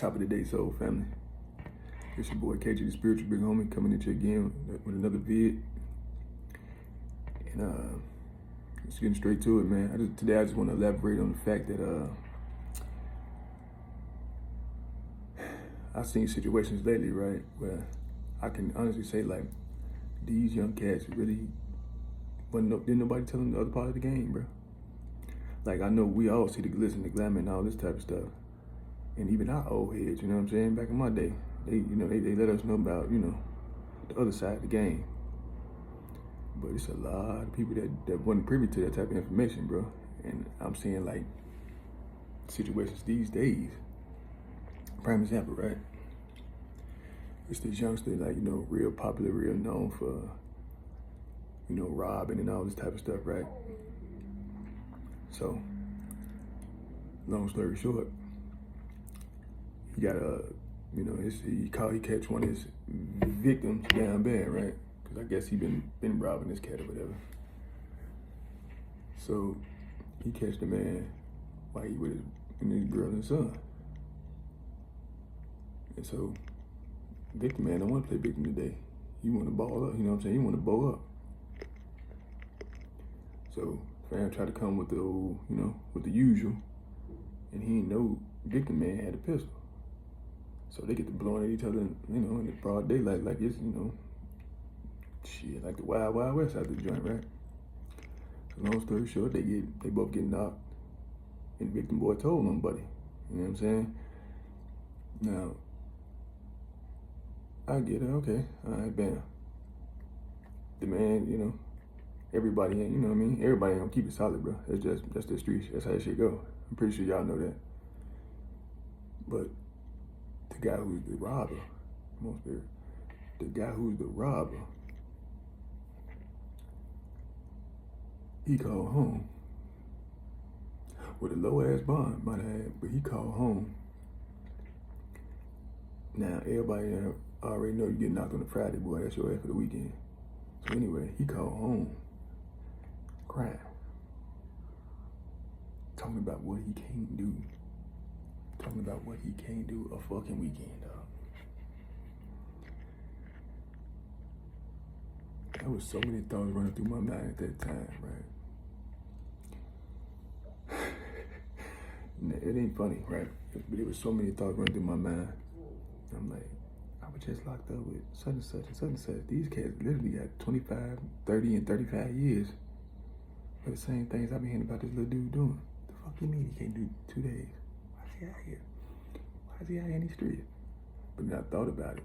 Top of the day, soul family. It's your boy KG, the spiritual big homie, coming at you again with another vid. And just getting straight to it, man. Today I just want to elaborate on the fact that I've seen situations lately, right, where I can honestly say like these young cats really didn't nobody tell them the other part of the game, bro. Like I know we all see the glitz and the glamour and all this type of stuff. And even our old heads, you know what I'm saying? Back in my day, they let us know about, the other side of the game. But it's a lot of people that wasn't privy to that type of information, bro. And I'm seeing like situations these days. Prime example, right? It's this youngster, like, real popular, real known for, robbing and all this type of stuff, right? So, long story short, he got he catch one of his victims down bad, right? Because I guess he been robbing this cat or whatever. So he catch the man while he with his girl and son. And so victim man don't want to play victim today. He want to ball up, you know what I'm saying? He want to bow up. So fam tried to come with the old, with the usual, and he didn't know victim man had a pistol. So they get to blowing at each other, in the broad daylight, like it's, shit, like the wild, wild west out the joint, right? So long story short, they both get knocked, and the victim boy told nobody. You know what I'm saying? Now, I get it, okay, all right, bam. The man, everybody ain't, everybody ain't gonna keep it solid, bro. That's the streets, that's how that shit go. I'm pretty sure y'all know that. But the guy who's the robber, the guy who's the robber, he called home with a low ass bond, might have, but he called home. Now everybody already know you get knocked on a Friday, boy. That's your ass for the weekend. So anyway, he called home, crying, talking about what he can't do. Talking about what he can't do a fucking weekend, dog. There was so many thoughts running through my mind at that time, right? It ain't funny, right? But there was so many thoughts running through my mind. I'm like, I was just locked up with such and such and such and such. These cats literally got 25, 30, and 35 years for the same things I've been hearing about this little dude doing. The fuck you mean he can't do 2 days? Why is he out here? Why is he out here in these streets? But then I thought about it.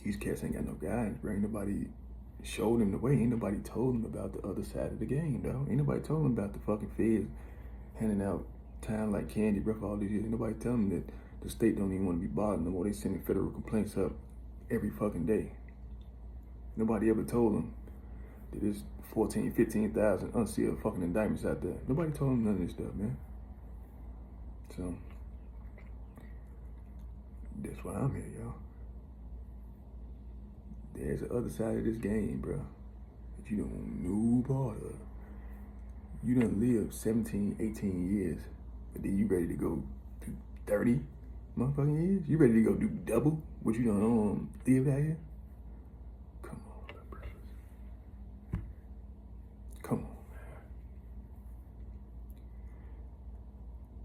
These cats ain't got no guidance, bro. Ain't nobody showed them the way. Ain't nobody told them about the other side of the game, though. Ain't nobody told them about the fucking feds handing out time like candy, bro, for all these years. Ain't nobody telling them that the state don't even want to be bothered no more. They sending federal complaints up every fucking day. Nobody ever told them that there's 14, 15,000 unsealed fucking indictments out there. Nobody told them none of this stuff, man. So, that's why I'm here, y'all. There's the other side of this game, bro, that you don't know part of. You done lived 17, 18 years, but then you ready to go do 30 motherfucking years? You ready to go do double what you done live out here? Come on, brothers. Come on, man.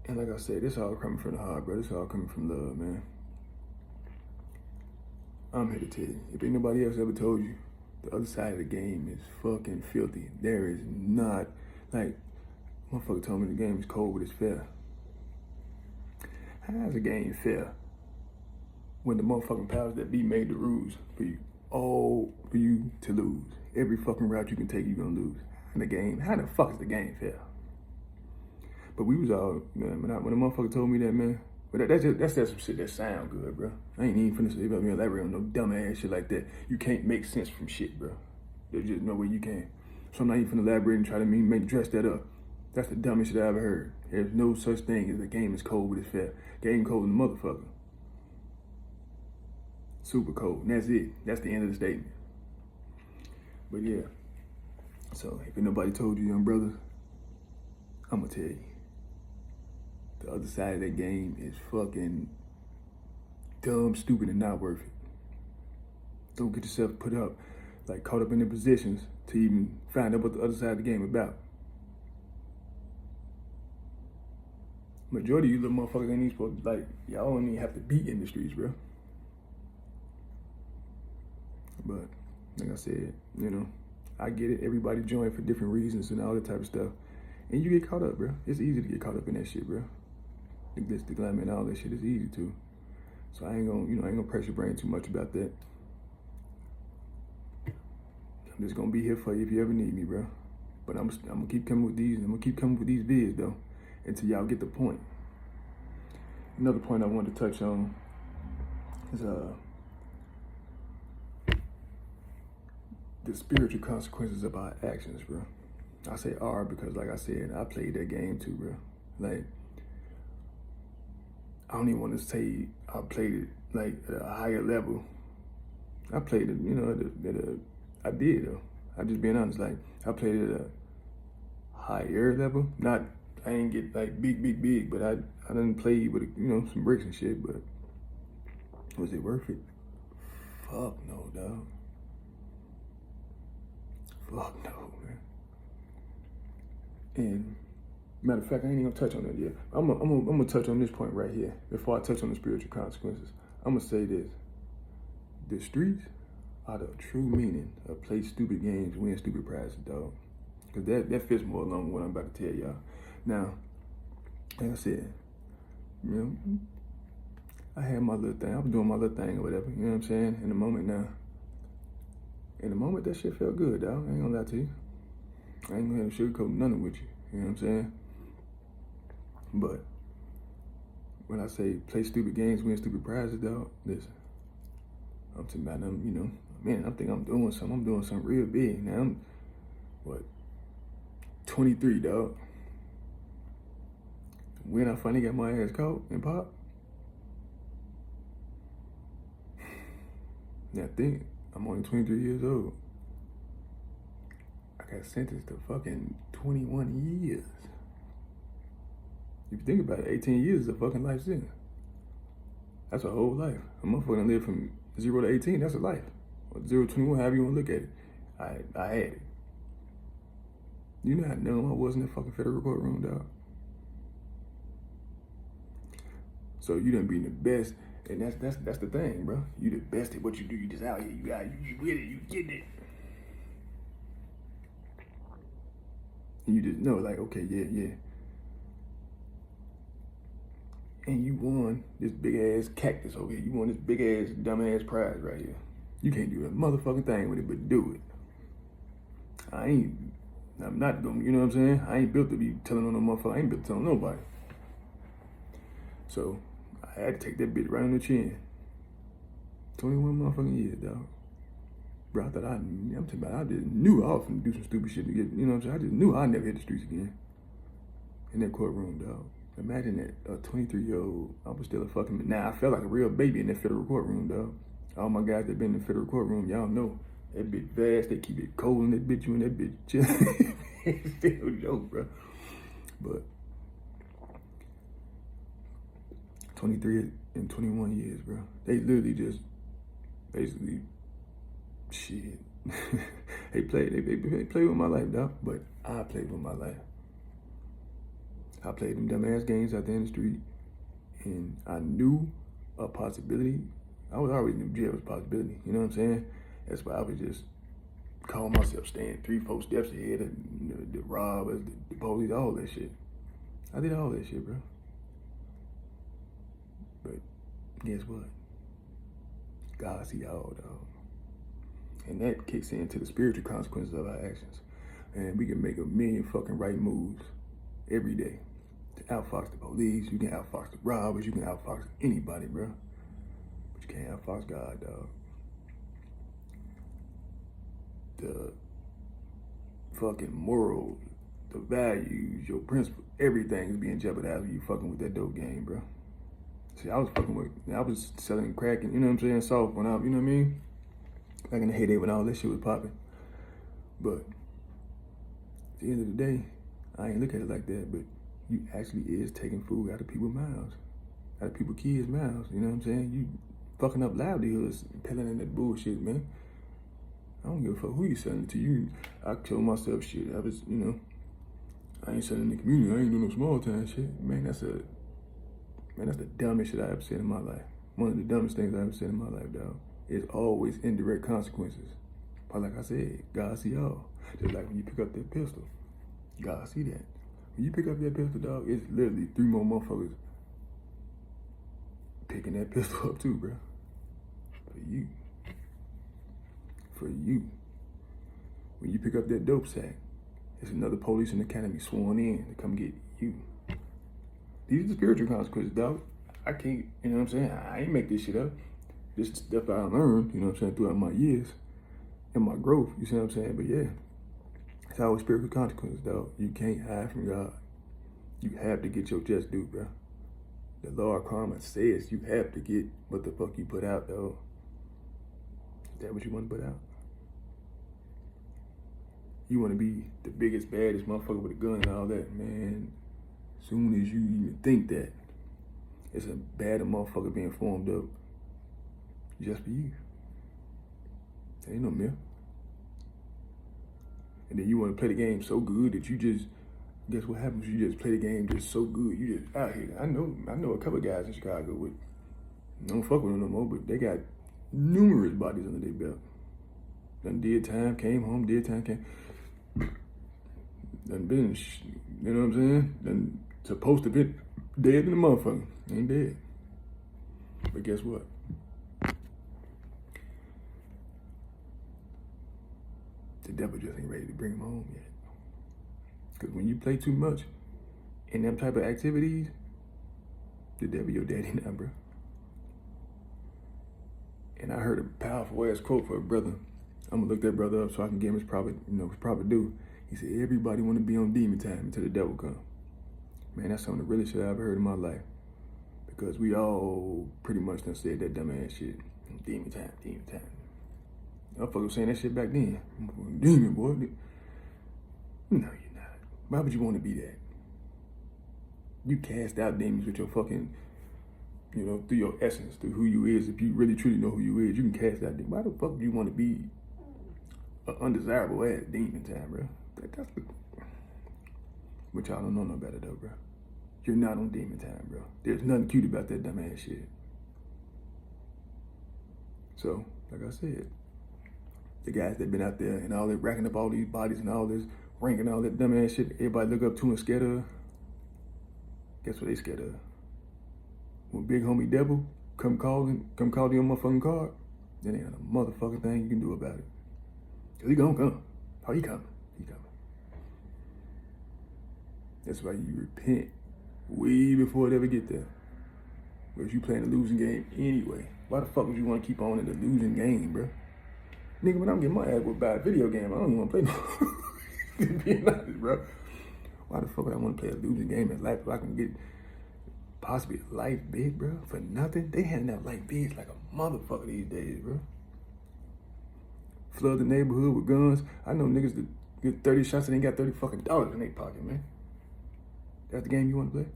And like I said, this all coming from the heart, bro. This all coming from love, man. I'm here to tell you, if ain't nobody else ever told you, the other side of the game is fucking filthy. There is not, like, motherfucker told me the game is cold, but it's fair. How is a game fair when the motherfucking powers that be made the rules for you, all for you to lose? Every fucking route you can take, you gonna lose. In the game, how the fuck is the game fair? But we was all, man, when the motherfucker told me that, man, but that's just some shit that sound good, bro. I ain't even finna say about me elaborate on no dumb ass shit like that. You can't make sense from shit, bro. There's just no way you can. So I'm not even finna elaborate and try to dress that up. That's the dumbest shit I ever heard. There's no such thing as a game is cold but it's fair. Game cold in the motherfucker. Super cold. And that's it. That's the end of the statement. But yeah. So if ain't nobody told you, young brother, I'm gonna tell you. The other side of that game is fucking dumb, stupid, and not worth it. Don't get yourself put up, like caught up in the positions to even find out what the other side of the game about. Majority of you little motherfuckers ain't even supposed to, like, y'all don't even have to be in the streets, bro. But, like I said, you know, I get it. Everybody join for different reasons and all that type of stuff. And you get caught up, bro. It's easy to get caught up in that shit, bro. The glitz, the glamour, and all that shit is easy too. So I ain't gonna press your brain too much about that. I'm just gonna be here for you if you ever need me, bro. But I'm gonna keep coming with these. I'm gonna keep coming with these vids though, until y'all get the point. Another point I wanted to touch on is the spiritual consequences of our actions, bro. I say are because, like I said, I played that game too, bro. Like, I don't even want to say I played it like at a higher level. I played it, you know, I did though. I'm just being honest. Like, I played it at a higher level. Not, I ain't get like big, but I done played with, you know, some bricks and shit. But was it worth it? Fuck no, dog. Fuck no, man. And matter of fact, I ain't even gonna touch on that yet. I'm gonna touch on this point right here before I touch on the spiritual consequences. I'm gonna say this: the streets are the true meaning of play stupid games, win stupid prizes, dog. Cause that fits more along with what I'm about to tell y'all. Now, like I said, you know, I had my little thing. I'm doing my little thing or whatever. You know what I'm saying? In the moment now. In the moment, that shit felt good, dog. I ain't gonna lie to you. I ain't gonna sugarcoat nothing with you. You know what I'm saying? But when I say play stupid games, win stupid prizes, dog, listen. I'm talking about them, you know, man, I think I'm doing something. I'm doing something real big. Now I'm, 23, dog. When I finally got my ass caught and popped, now think, I'm only 23 years old. I got sentenced to fucking 21 years. If you think about it, 18 years is a fucking life sentence. That's a whole life. A motherfucker live from 0 to 18, that's a life. Or 0 to 21, however you want to look at it. I had it. You know how dumb I was in that fucking federal courtroom, dog. So you done being the best, and that's the thing, bro. You the best at what you do. You just out here. You with it. You getting it. And you just know, like, okay, yeah. And you won this big ass cactus over here. You won this big ass dumb ass prize right here. You can't do a motherfucking thing with it, but do it. I'm not gonna, you know what I'm saying? I ain't built to be telling on no motherfucker. I ain't built to tell nobody. So I had to take that bitch right on the chin. 21 motherfucking years, dog. Bro, I'm talking about, I just knew I was gonna do some stupid shit to get, you know what I'm saying? I just knew I'd never hit the streets again. In that courtroom, dog. Imagine that, a 23-year-old, I was still a fucking, now I felt like a real baby in that federal courtroom, dog. All my guys that been in the federal courtroom, y'all know, that bitch vast, they keep it cold in that bitch, you and that bitch chilling. It's still dope, bro. But 23 and 21 years, bro. They literally just basically shit. they play with my life, dog. But I played with my life. I played them dumbass games out there in the street, and I knew a possibility. I was always knew jail was a possibility. You know what I'm saying? That's why I was just calling myself staying 3-4 steps ahead of the robbers, the police, all that shit. I did all that shit, bro. But guess what? God see all, dog. And that kicks into the spiritual consequences of our actions. And we can make a million fucking right moves every day to outfox the police. You can outfox the robbers. You can outfox anybody, bro. But you can't outfox God, dog. The fucking morals, the values, your principles, everything is being jeopardized when you fucking with that dope game, bro. See, I was selling crack and, you know what I'm saying, soft when you know what I mean? Back in the heyday when all this shit was popping. But at the end of the day, I ain't look at it like that, but you actually is taking food out of people's mouths, out of people's kids' mouths. You know what I'm saying? You fucking up livelihoods, peddling in that bullshit, man. I don't give a fuck who you selling it to. You, I told myself shit. I was, I ain't selling in the community. I ain't doing no small time shit. Man, that's the dumbest shit I ever said in my life. One of the dumbest things I ever said in my life, dog. It's always indirect consequences. But like I said, God see all. Just like when you pick up that pistol, God see that. When you pick up that pistol, dog, it's literally 3 more motherfuckers picking that pistol up too, bro. For you. For you. When you pick up that dope sack, there's another police in the academy sworn in to come get you. These are the spiritual consequences, dog. I can't, you know what I'm saying? I ain't make this shit up. This is stuff I learned, you know what I'm saying, throughout my years and my growth, you see what I'm saying? But yeah, it's always spiritual consequences, dog. You can't hide from God. You have to get your just due, bro. The law of karma says you have to get what the fuck you put out, dog. Is that what you want to put out? You want to be the biggest, baddest motherfucker with a gun and all that, man. Soon as you even think that, it's a bad motherfucker being formed up just for you. There ain't no myth. And then you want to play the game so good that you just, guess what happens? You just play the game just so good. You just out here. I know a couple of guys in Chicago with, don't fuck with them no more, but they got numerous bodies under their belt. Done did time, came home, did time, came. Done been, you know what I'm saying? Done supposed to be dead in the motherfucker. Ain't dead. But guess what? The devil just ain't ready to bring him home yet. Because when you play too much in them type of activities, the devil your daddy now, bro. And I heard a powerful ass quote for a brother. I'm gonna look that brother up so I can give him his proper due. He said, everybody wanna be on demon time until the devil come. Man, that's some of the realest shit I ever heard in my life. Because we all pretty much done said that dumb ass shit. Demon time, demon time. Motherfucker was saying that shit back then. Demon, boy. No, you're not. Why would you want to be that? You cast out demons with your fucking, through your essence, through who you is. If you really truly know who you is, you can cast out demons. Why the fuck do you want to be an undesirable ass demon time, bro? That's the... But y'all don't know no better though, bro. You're not on demon time, bro. There's nothing cute about that dumb ass shit. So, like I said, the guys that been out there and all that racking up all these bodies and all this ranking all that dumb ass shit everybody look up to and scared of, guess what they scared of? When Big Homie Devil come call your motherfucking card, then ain't a motherfucking thing you can do about it. Cause he gonna come. Oh, he coming. He coming. That's why you repent way before it ever get there. Because you playing a losing game anyway. Why the fuck would you want to keep on in the losing game, bro? Nigga, when I'm getting my ass whipped by a video game, I don't even want to play no. Being honest, bro. Why the fuck would I want to play a losing game in life if I can get possibly life big, bro? For nothing? They handing out life bigs like a motherfucker these days, bro. Flood the neighborhood with guns. I know niggas that get 30 shots and ain't got $30 fucking in their pocket, man. That's the game you want to play?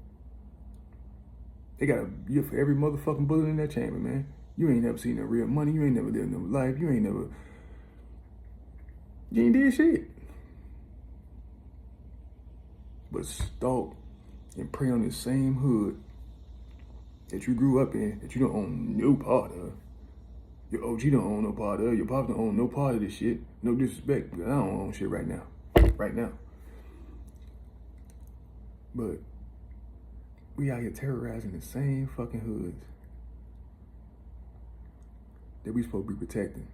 They got a year for every motherfucking bullet in that chamber, man. You ain't never seen no real money. You ain't never lived no life. You ain't did shit. But stalk and prey on the same hood that you grew up in, that you don't own no part of. Your OG don't own no part of. Your pops don't own no part of this shit. No disrespect, because I don't own shit right now. Right now. But we out here terrorizing the same fucking hoods that we supposed to be protecting.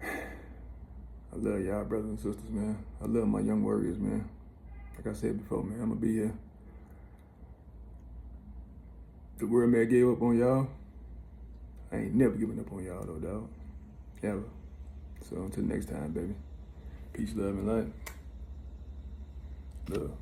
I love y'all brothers and sisters, man. I love my young warriors, man. Like I said before, man, I'm gonna be here. The world may have gave up on y'all. I ain't never giving up on y'all though, dog. Ever. So until next time, baby. Peace, love, and light. Love.